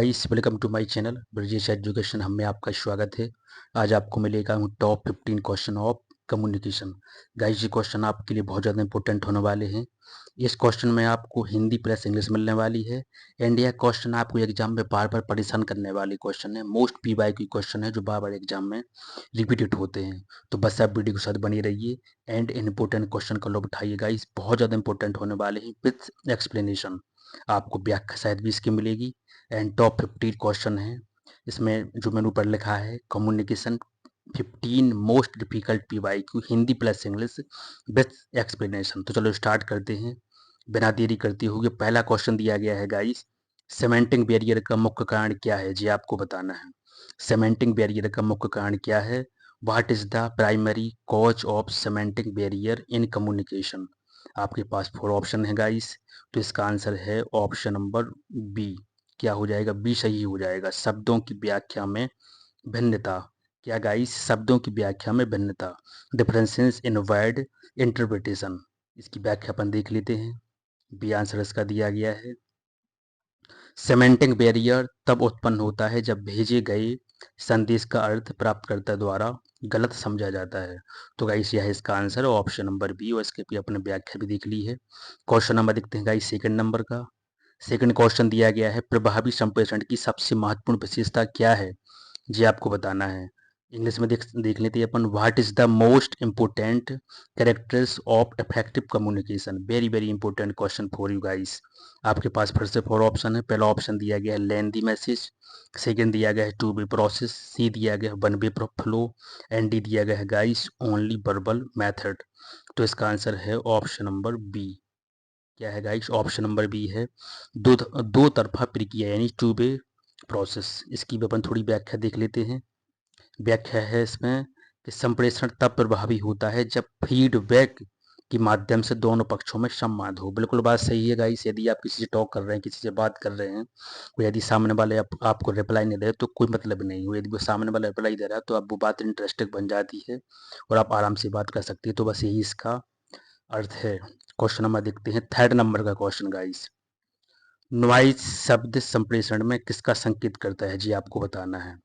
Guys welcome to my channel Brajesh education. हमें आपका स्वागत है। आज आपको मिलेगा top 15 question of communication. Guys ये क्वेश्चन आपके लिए बहुत ज़्यादा इंपॉर्टेंट होने वाले हैं। इस क्वेश्चन में आपको हिंदी प्लस इंग्लिश मिलने वाली है एंड यह क्वेश्चन आपको एग्जाम में बार बार परेशान करने वाली क्वेश्चन है। मोस्ट पीवाई की क्वेश्चन है जो बार बार एग्जाम में रिपीटेड होते हैं। तो बस आप वीडियो के साथ बनी रहिए एंड इंपॉर्टेंट क्वेश्चन का लोग उठाइए। गाइस बहुत ज़्यादा इंपॉर्टेंट होने वाले हैं विथ एक्सप्लेनेशन। आपको व्याख्या शायद भी इसकी मिलेगी एंड टॉप 15 क्वेश्चन है। इसमें जो मैंने ऊपर लिखा है communication 15 most difficult PYQ Hindi plus English with explanation. तो चलो स्टार्ट करते हैं बिना देरी करते हुए। पहला क्वेश्चन दिया गया है गाइस, सेमेंटिक बैरियर का मुख्य कारण क्या है? जी आपको बताना है सेमेंटिक बैरियर का मुख्य कारण क्या है। What is the primary cause of semantic barrier in communication. आपके पास 4 ऑप्शन है गाइस। तो इसका आंसर है ऑप्शन नंबर बी। क्या हो जाएगा? बी सही हो जाएगा। शब्दों की व्याख्या में भिन्नता। क्या गाइस? शब्दों की व्याख्या में भिन्नता, डिफरेंसेस इन वर्ड इंटरप्रिटेशन। इसकी व्याख्या अपन देख लेते हैं। बी आंसर इसका दिया गया है। सेमेंटिक बैरियर तब उत्पन्न होता है जब भेजे गए संदेश का अर्थ प्राप्तकर्ता द्वारा गलत समझा जाता है। तो गाइस यह इसका आंसर है ऑप्शन नंबर बी। और इसके भी अपने व्याख्या भी देख ली है। क्वेश्चन नंबर देखते हैं गाइस सेकंड नंबर का। सेकंड क्वेश्चन दिया गया है, प्रभावी संप्रेषण की सबसे महत्वपूर्ण विशेषता क्या है? जी आपको बताना है। इंग्लिश में देख लेते हैं अपन। What is the most important characters of effective communication. Very very important question for you guys. आपके पास फिर से 4 ऑप्शन है। पहला ऑप्शन दिया गया है लेंदी मैसेज, सेकेंड दिया गया है टू वे प्रोसेस, सी दिया गया है one way flow and D दिया गया है गाइस ओनली वर्बल मैथड। तो इसका आंसर है ऑप्शन नंबर बी। क्या है गाइस? ऑप्शन नंबर बी है दो तरफा प्रक्रिया यानी टू वे प्रोसेस। इसकी भी अपन थोड़ी व्याख्या देख लेते हैं। व्याख्या है इसमें कि संप्रेषण तब प्रभावी होता है जब फीडबैक के माध्यम से दोनों पक्षों में संवाद हो। बिल्कुल बात सही है गाइस। यदि आप किसी से टॉक कर रहे हैं, किसी से बात कर रहे हैं, और यदि सामने वाले आपको रिप्लाई नहीं दे रहे तो कोई मतलब नहीं हो। यदि वो सामने वाला रिप्लाई दे रहा है तो आप वो बात इंटरेस्टिंग बन जाती है और आप आराम से बात कर सकते हैं। तो बस यही इसका अर्थ है। क्वेश्चन नंबर देखते हैं थर्ड नंबर का क्वेश्चन गाइस। नॉइज शब्द संप्रेषण में किसका संकेत करता है? जी आपको बताना है।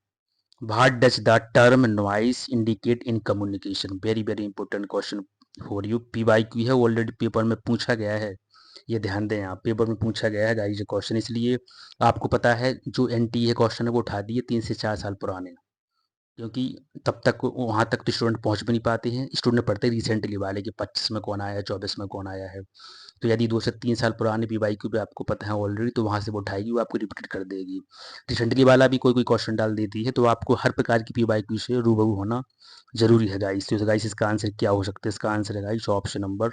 What does the term noise indicate in communication? Very very important question for you. PYQ है, ऑलरेडी पेपर में पूछा गया है। ये ध्यान दें, आप पेपर में पूछा गया है गाइस ये क्वेश्चन। इसलिए आपको पता है जो एनटी है क्वेश्चन है वो उठा दिए 3 से 4 साल पुराने, क्योंकि तब तक वहाँ तक तो स्टूडेंट पहुँच भी नहीं पाते हैं। स्टूडेंट पढ़ते रिसेंटली वाले कि 25 में कौन आया, 24 में कौन आया है। तो यदि 2 से 3 साल पुराने पीवाईक्यू पे आपको पता है ऑलरेडी, तो वहाँ से वो उठाएगी, वो आपको रिपीट कर देगी। रिसेंटली वाला भी कोई कोई क्वेश्चन डाल देती है। तो आपको हर प्रकार की पीवाईक्यू से रूबरू होना जरूरी है गाइस। तो गाइस इसका आंसर क्या हो सकता है? इसका आंसर है गाइस ऑप्शन नंबर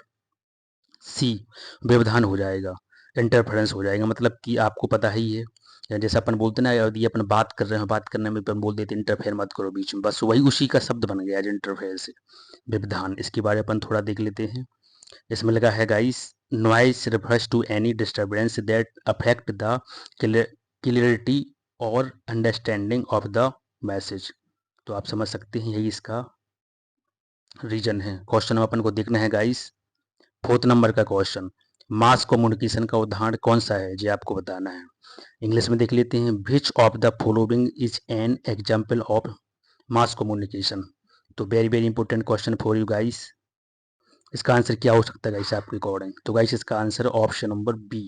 सी, व्यवधान हो जाएगा, इंटरफेरेंस हो जाएगा। मतलब कि आपको पता ही है, या जैसे अपन बोलते ना, यदि अपन बात कर रहे हैं, बात करने में अपन बोल देते इंटरफेयर मत करो बीच में, बस वही उसी का शब्द बन गया इंटरफेयर से व्यवधान। इसके बारे में अपन थोड़ा देख लेते हैं। इसमें लगा है guys, noise refers to any disturbance that affect the clarity और अंडरस्टैंडिंग ऑफ द मैसेज। तो आप समझ सकते हैं यही इसका रीजन है। क्वेश्चन अपन को देखना है गाइस फोर्थ नंबर का क्वेश्चन। मास कम्युनिकेशन का उदाहरण कौन सा है? जी आपको बताना है। इंग्लिश में देख लेते हैं। Which of the following is an example of mass communication. तो very very important question for you guys. इसका आंसर क्या हो सकता है गाइस आपके अकॉर्डिंग? तो गाइस इसका आंसर ऑप्शन नंबर बी।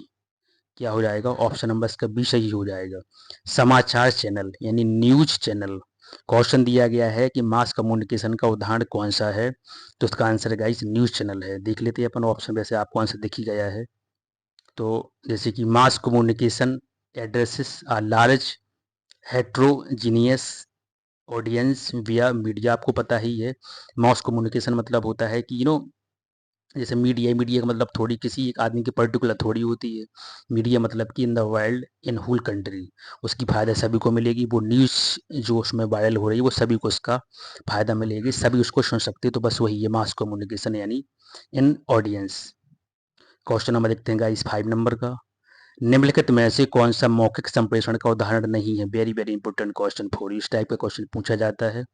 क्या हो जाएगा? ऑप्शन नंबर इसका बी सही हो जाएगा। समाचार चैनल यानी न्यूज चैनल। क्वेश्चन दिया गया है कि मास कम्युनिकेशन का उदाहरण कौन सा है? तो इसका आंसर है गाइस न्यूज चैनल है। देख लेते हैं अपन ऑप्शन, वैसे आपको आंसर दिख ही गया है। तो जैसे कि मास कम्युनिकेशन एड्रेसेस आ लार्ज हेट्रोजीनियस ऑडियंस विया मीडिया। आपको पता ही है मास कम्युनिकेशन मतलब होता है कि जैसे मीडिया का मतलब थोड़ी किसी एक आदमी की पर्टिकुलर थोड़ी होती है। मीडिया मतलब कि in the world, in whole country. उसकी फ़ायदा सभी को मिलेगी। वो न्यूज़ जो उसमें वायरल हो रही है वो सभी को उसका फ़ायदा मिलेगी, सभी उसको सुन सकते हैं। तो बस वही है मास कम्युनिकेशन यानी इन ऑडियंस। क्वेश्चन नंबर देखते हैं गाइस 5 नंबर का। निम्नलिखित में से कौन सा मौखिक संप्रेषण का उदाहरण नहीं है? Very very important question for इस टाइप का क्वेश्चन पूछा जाता है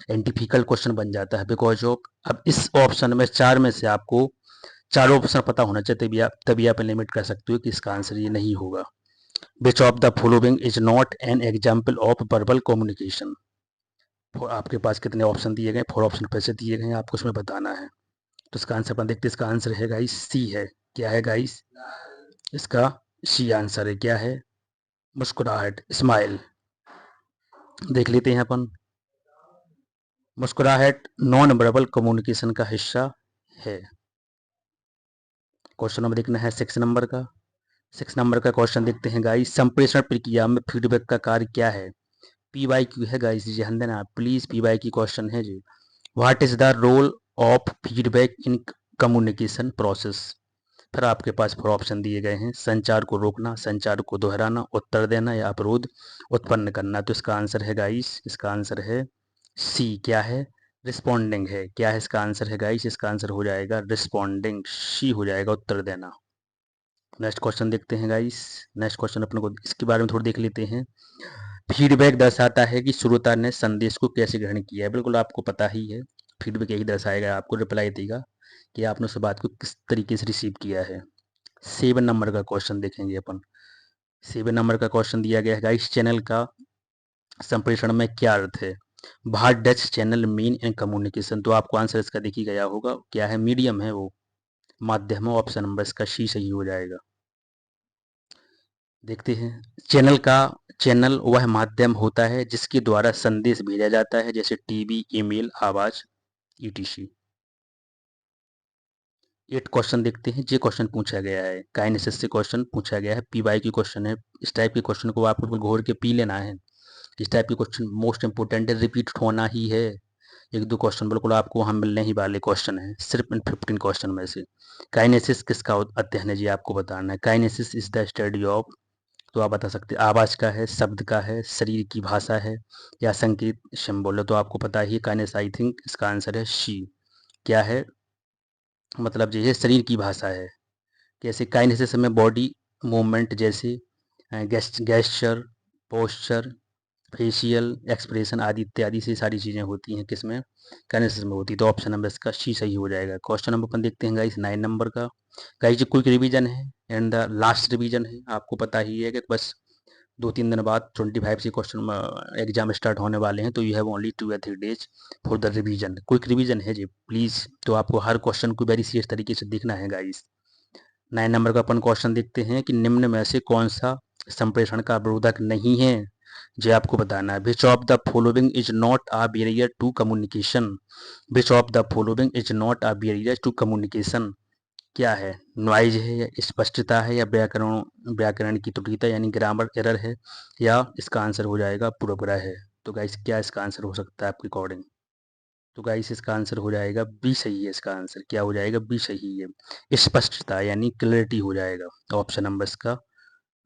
एंड डिफिकल्ट क्वेश्चन बन जाता है बिकॉज ऑफ, अब इस ऑप्शन में 4 में से आपको चारों ऑप्शन पता होना चाहिए, तभी आप लिमिट कर सकते हो कि इसका आंसर ये नहीं होगा। विच of the following is not an example of verbal communication. आपके पास कितने ऑप्शन दिए गए, 4 ऑप्शन फिर से दिए गए हैं, आपको उसमें बताना है। तो इसका आंसर अपन देखते हैं, इसका आंसर है गाइस सी है। क्या है गाइस? इसका सी आंसर है। क्या है? मुस्कुराहट, स्माइल। देख लेते हैं अपन। मुस्कुराहट नॉन वर्बल कम्युनिकेशन का हिस्सा है। क्वेश्चन नंबर देखना है 6 नंबर का। 6 नंबर का क्वेश्चन देखते हैं गाइस। संप्रेषण प्रक्रिया में फीडबैक का कार्य क्या है? PYQ है गाइस, ध्यान देना प्लीज, PYQ क्वेश्चन है जी। What is the role of feedback in communication process? फिर आपके पास 4 ऑप्शन दिए गए हैं। संचार को रोकना, संचार को दोहराना, उत्तर देना या अवरोध उत्पन्न करना। तो इसका आंसर है गाइस, इसका आंसर है सी। क्या है? रिस्पॉन्डिंग है। क्या है इसका आंसर है गाइस? इसका आंसर हो जाएगा रिस्पॉन्डिंग, सी हो जाएगा उत्तर देना। नेक्स्ट क्वेश्चन देखते हैं गाइस। नेक्स्ट क्वेश्चन अपन को इसके बारे में थोड़ा देख लेते हैं। फीडबैक दर्शाता है कि श्रोता ने संदेश को कैसे ग्रहण किया है। बिल्कुल आपको पता ही है, फीडबैक यही दर्शाएगा, आपको रिप्लाई देगा कि आपने उस बात को किस तरीके से रिसीव किया है। 7 नंबर का क्वेश्चन देखेंगे अपन। 7 नंबर का क्वेश्चन दिया गया है इस चैनल का संप्रेषण में क्या अर्थ है? भार Dutch channel mean in communication. तो आपको आंसर इसका देखी गया होगा, क्या है? मीडियम है वो, माध्यम है। ऑप्शन नंबर इसका सी सही हो जाएगा। देखते हैं। चैनल वह माध्यम होता है जिसके द्वारा संदेश भेजा जाता है, जैसे टीवी, ईमेल, आवाज, ETC। 8 क्वेश्चन देखते हैं। ये क्वेश्चन पूछा गया है काइनेसिस से, क्वेश्चन पूछा गया है, PY की क्वेश्चन है। इस टाइप के क्वेश्चन को आपको बिल्कुल घोर के पी लेना है। इस टाइप के क्वेश्चन मोस्ट इंपोर्टेंट है, रिपीट होना ही है। 1-2 क्वेश्चन बिल्कुल आपको वहाँ मिलने ही वाले क्वेश्चन है, सिर्फ इन 15 क्वेश्चन में से। काइनेसिस किसका अध्ययन है जी, आपको बताना है। Kinesis is the study of, तो आप बता सकते हैं आवाज का है, शब्द का है, शरीर की भाषा है या संकेत सिंबल है। तो आपको पता ही काइनेस, आई थिंक इसका आंसर है सी। क्या है? मतलब जो ये शरीर की भाषा है। कैसे? काइनेसिस में बॉडी मूवमेंट, जैसे गेस्चर, पोस्चर, फेशियल एक्सप्रेशन आदि इत्यादि से सारी चीज़ें होती हैं, किसमें? काइनेसिस में होती है। तो ऑप्शन नंबर इसका सी सही हो जाएगा। क्वेश्चन नंबर अपन देखते हैं गाइस 9 नंबर का। गाइस, क्विक रिवीजन है एंड द लास्ट रिवीजन है। आपको पता ही है कि बस 2-3 दिन बाद 25 से क्वेश्चन एग्जाम स्टार्ट होने वाले हैं, तो यू हैव ओनली 2 या 3 days for the revision. Quick revision है जी प्लीज़, तो आपको हर क्वेश्चन को वेरी सीरियस तरीके से देखना है गाइस। 9 नंबर का अपन क्वेश्चन देखते हैं कि निम्न में से कौन सा संप्रेषण का अवरोधक नहीं है, जो आपको बताना है। Which of the following is not a barrier to communication? Which of the following is not a barrier to communication? क्या है? नॉइज है या स्पष्टता है या व्याकरण की त्रुटिता यानी ग्रामर एरर है, या इसका आंसर हो जाएगा पूर्वग्रह है। तो गाइस, क्या इसका आंसर हो सकता है आपके अकॉर्डिंग? तो गाइस, इसका आंसर हो जाएगा बी सही है। इसका आंसर क्या हो जाएगा? बी सही है, स्पष्टता यानी क्लैरिटी हो जाएगा। ऑप्शन नंबर इसका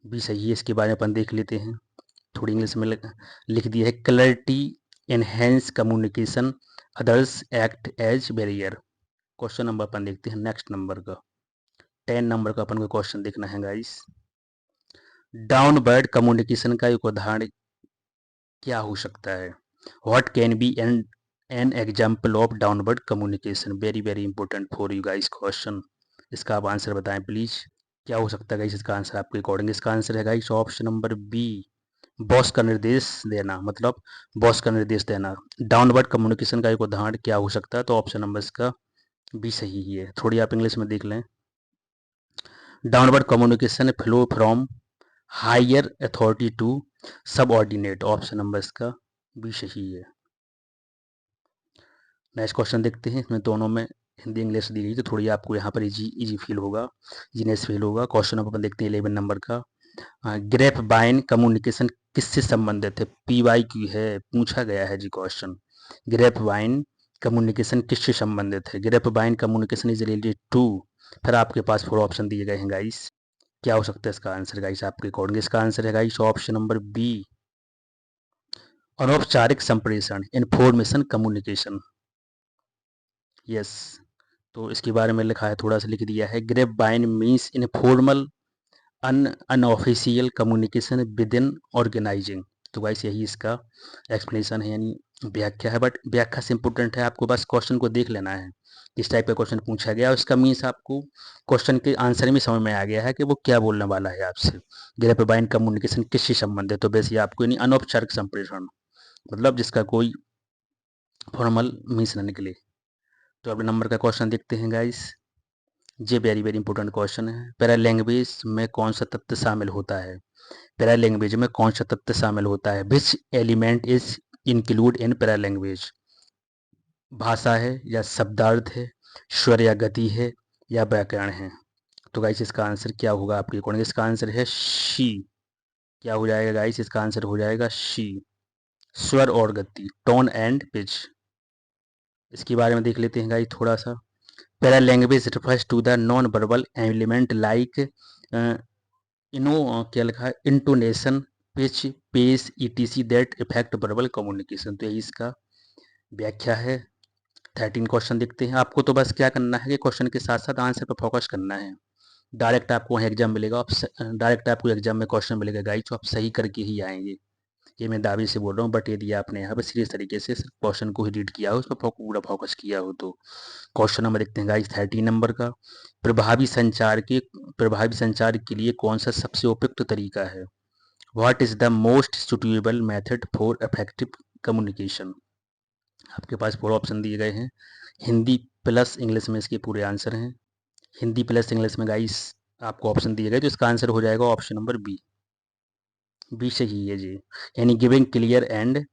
बी सही है। इसके बारे में अपन देख लेते हैं। थोड़ी इंग्लिश में लिख दिया है, clarity enhance communication, others act as barrier. Question number अपन देखते हैं नेक्स्ट नंबर का। 10 नंबर का अपन को क्वेश्चन देखना है गाइस। डाउनवर्ड कम्युनिकेशन का एक उदाहरण क्या हो सकता है? What can be N example of downward communication? Very very important for you guys question. इसका आप आंसर बताएं प्लीज। क्या हो सकता है गाइस इसका आंसर आपके अकॉर्डिंग? इसका आंसर है guys option number B, boss का निर्देश देना, मतलब बॉस का निर्देश देना। डाउनवर्ड कम्युनिकेशन का एक उदाहरण क्या हो सकता है? तो ऑप्शन नंबर इसका बी सही ही है। थोड़ी आप इंग्लिश में देख लें। Downward communication flow from higher authority to subordinate. Option number इसका बी सही है। नेक्स्ट क्वेश्चन देखते हैं। इसमें दोनों में हिंदी इंग्लिश दी गई, तो थोड़ी आपको यहाँ पर इजी फील होगा, इजीनेस फील होगा। क्वेश्चन नंबर देखते हैं 11 नंबर का। ग्रेप बाइन कम्युनिकेशन किससे संबंधित है? PYQ है, पूछा गया है जी क्वेश्चन। ग्रेप वाइन कम्युनिकेशन किससे संबंधित है? Grapevine communication is related to, फिर आपके पास 4 ऑप्शन दिए गए हैं गाइस। क्या हो सकता है इसका आंसर गाइस आपके अकॉर्डिंग? इसका आंसर है गाइस ऑप्शन नंबर बी, अनौपचारिक संप्रेषण, इंफॉर्मेशन कम्युनिकेशन। यस, तो इसके बारे में लिखा है, थोड़ा सा लिख दिया है। Grapevine means informal unofficial communication within organising. तो गाइस यही इसका एक्सप्लेनेशन है, यानी व्याख्या है। बट व्याख्या से इम्पोर्टेंट है, आपको बस क्वेश्चन को देख लेना है किस टाइप का क्वेश्चन पूछा गया, उसका मीन्स आपको क्वेश्चन के आंसर में समझ में आ गया है कि वो क्या बोलने वाला है आपसे। ग्रेपेवाइन कम्युनिकेशन किससे संबंधित है, तो वैसे आपको यानी अनौपचारिक संप्रेषण, मतलब जिसका कोई फॉर्मल मीन्स न निकले। तो अब नंबर का क्वेश्चन देखते हैं गाइस, ये वेरी वेरी इंपॉर्टेंट क्वेश्चन है। पैरा लैंग्वेज में कौन सा तत्व शामिल होता है, पैरा लैंग्वेज में कौन सा तत्व शामिल होता है, which element is include in para language, भाषा है या शब्दार्थ है, स्वर या गति है या व्याकरण है। तो गाइस इसका आंसर क्या होगा आपके अकॉर्डिंग, इसका आंसर है शी। क्या हो जाएगा गाइस, इसका आंसर हो जाएगा शी, स्वर और गति, टोन एंड पिच। इसके बारे में देख लेते हैं गाइस थोड़ा सा। Paralanguage refers to the non verbal element like क्या लिखा है, intonation, pitch, pace, ETC that effect verbal communication. तो यही इसका व्याख्या है। 13 क्वेश्चन देखते हैं। आपको तो बस क्या करना है कि क्वेश्चन के साथ साथ आंसर पर फोकस करना है। डायरेक्ट आपको वहाँ एग्जाम मिलेगा, आप डायरेक्ट आपको एग्जाम में क्वेश्चन मिलेगा गाइस, तो आप सही करके ही आएंगे, ये मैं दावे से बोल रहा हूँ। बट यदि आपने यहाँ पर सीरियस तरीके से क्वेश्चन को ही रीड किया हो, उस पर पूरा फोकस किया हो, तो क्वेश्चन नंबर देखते हैं गाइस 13 नंबर का। प्रभावी संचार के लिए कौन सा सबसे उपयुक्त तरीका है, what is the most suitable method for effective communication. आपके पास 4 ऑप्शन दिए गए हैं, हिंदी प्लस इंग्लिश में इसके पूरे आंसर हैं। हिंदी प्लस इंग्लिश में गाइस आपको ऑप्शन दिए गए, तो इसका आंसर हो जाएगा ऑप्शन नंबर बी। बी सही है जी, यानी giving clear and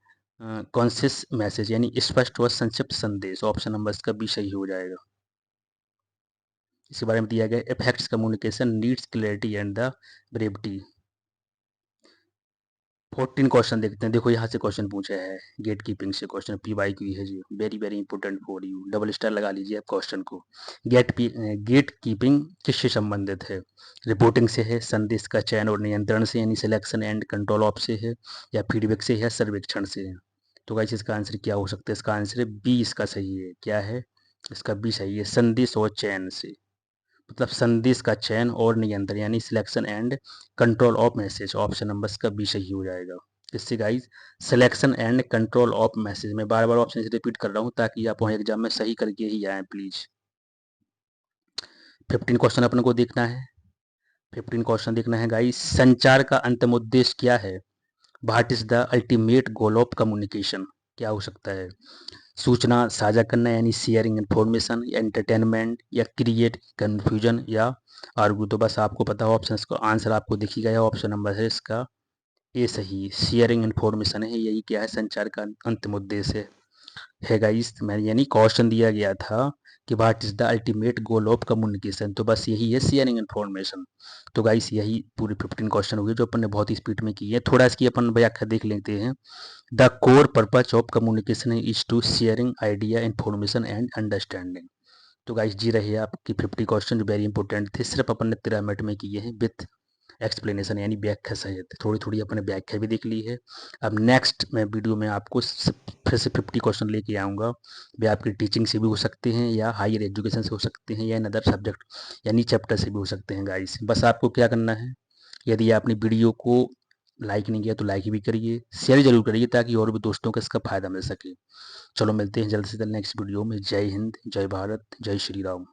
conscious message, यानी स्पष्ट व संक्षिप्त संदेश। ऑप्शन नंबर इसका बी सही हो जाएगा। इसके बारे में दिया गया, effects communication needs clarity and the brevity. 14 question देखते हैं। देखो यहाँ से क्वेश्चन पूछा है, गेट कीपिंग से क्वेश्चन, PYQ है जी, very very important for you, double star लगा लीजिए आप क्वेश्चन को। गेट कीपिंग किससे संबंधित है, रिपोर्टिंग से है, संदेश का चयन और नियंत्रण से यानी सिलेक्शन एंड कंट्रोल ऑफ से है, या फीडबैक से है, सर्वेक्षण से है। तो गाइस इसका आंसर क्या हो सकता है, इसका आंसर है बी, इसका सही है। क्या है, इसका बी सही है, संदेश और चयन से, मतलब संदेश का चयन और नियंत्रण यानी selection and control of message. Option number का बी सही हो जाएगा। इससे guys selection and control of message, मैं बार बार ऑप्शन से रिपीट कर रहा हूँ ताकि आप वहाँ एग्जाम में सही करके ही आए प्लीज। 15 क्वेश्चन अपन को देखना है। 15 क्वेश्चन देखना है गाइज, संचार का अंतिम उद्देश्य क्या है, what is the ultimate goal of communication. क्या हो सकता है, सूचना साझा करना यानी शेयरिंग इन्फॉर्मेशन, या एंटरटेनमेंट, या क्रिएट कन्फ्यूजन, या आर्गू। तो बस आपको पता है ऑप्शन का आंसर आपको दिख ही गया, ऑप्शन नंबर है इसका ए सही, शेयरिंग इन्फॉर्मेशन है। यही क्या है, संचार का अंतिम उद्देश्य है गाइस। मैं यानी क्वेश्चन दिया गया था कि what is the ultimate goal of communication, तो बस यही है शेयरिंग इन्फॉर्मेशन। तो गाइस यही पूरी 15 क्वेश्चन हो गए जो अपन ने बहुत ही स्पीड में की है। थोड़ा इसकी अपन व्याख्या देख लेते हैं। The core purpose of communication is to sharing idea, information and understanding. तो गाइस जी रही है आपकी 50 क्वेश्चन वेरी इंपॉर्टेंट थे, सिर्फ अपन ने 13 मिनट में किए हैं विथ एक्सप्लेनेशन यानी व्याख्या सहित। थोड़ी थोड़ी अपने व्याख्या भी देख ली है। अब नेक्स्ट मैं वीडियो में आपको फिर से 50 क्वेश्चन लेके आऊँगा। वे आपकी टीचिंग से भी हो सकते हैं, या हायर एजुकेशन से हो सकते हैं, या इन अदर सब्जेक्ट यानी चैप्टर से भी हो सकते हैं गाइस। बस आपको क्या करना है, यदि आपने वीडियो को लाइक नहीं किया तो लाइक भी करिए, शेयर जरूर करिए ताकि और भी दोस्तों को इसका फायदा मिल सके। चलो मिलते हैं जल्द से जल्द नेक्स्ट वीडियो में। जय हिंद, जय भारत, जय श्री राम।